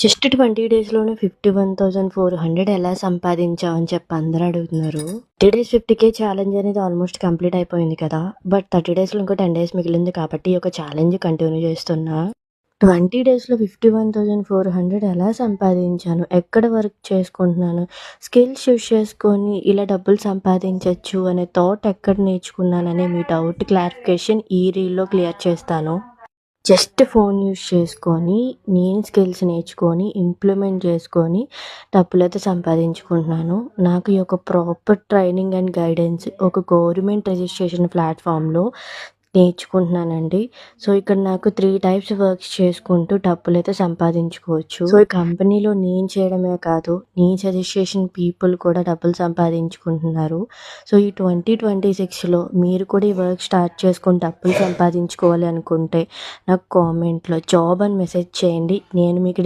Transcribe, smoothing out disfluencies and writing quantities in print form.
Just 20 డేస్‌లోనే 51,400 ఎలా సంపాదించావు అని చెప్పి అందరూ అడుగుతున్నారు. 30 డేస్ 50,000 ఛాలెంజ్ అనేది ఆల్మోస్ట్ కంప్లీట్ అయిపోయింది కదా! బట్ 30 డేస్‌లో ఇంకో 10 డేస్ మిగిలింది కాబట్టి ఈ యొక్క ఛాలెంజ్ కంటిన్యూ చేస్తున్నా. 20 డేస్‌లో 51,400 ఎలా సంపాదించాను? ఎక్కడ వర్క్ చేసుకుంటున్నాను? స్కిల్స్ యూజ్ చేసుకొని ఇలా డబ్బులు సంపాదించొచ్చు అనే థాట్ ఎక్కడ నేర్చుకున్నాననే మీ డౌట్ క్లారిఫికేషన్ ఈ రీల్‌లో క్లియర్ చేస్తాను. జస్ట్ ఫోన్ యూజ్ చేసుకొని, నేను స్కిల్స్ నేర్చుకొని, ఇంప్లిమెంట్ చేసుకొని డబ్బులైతే సంపాదించుకుంటున్నాను. నాకు ఈ యొక్క ప్రాపర్ ట్రైనింగ్ అండ్ గైడెన్స్ ఒక గవర్నమెంట్ రిజిస్ట్రేషన్ ప్లాట్‌ఫామ్‌లో నేర్చుకుంటున్నానండి. సో, ఇక్కడ నాకు 3 టైప్స్ వర్క్స్ చేసుకుంటూ డబ్బులైతే సంపాదించుకోవచ్చు. సో, ఈ కంపెనీలో నేను చేయడమే కాదు, నేను సజెస్ట్ చేసిన పీపుల్ కూడా డబ్బులు సంపాదించుకుంటున్నారు. సో, ఈ 2026లో మీరు కూడా ఈ వర్క్ స్టార్ట్ చేసుకొని డబ్బులు సంపాదించుకోవాలి అనుకుంటే నాకు కామెంట్‌లో జాబ్ అని మెసేజ్ చేయండి. నేను మీకు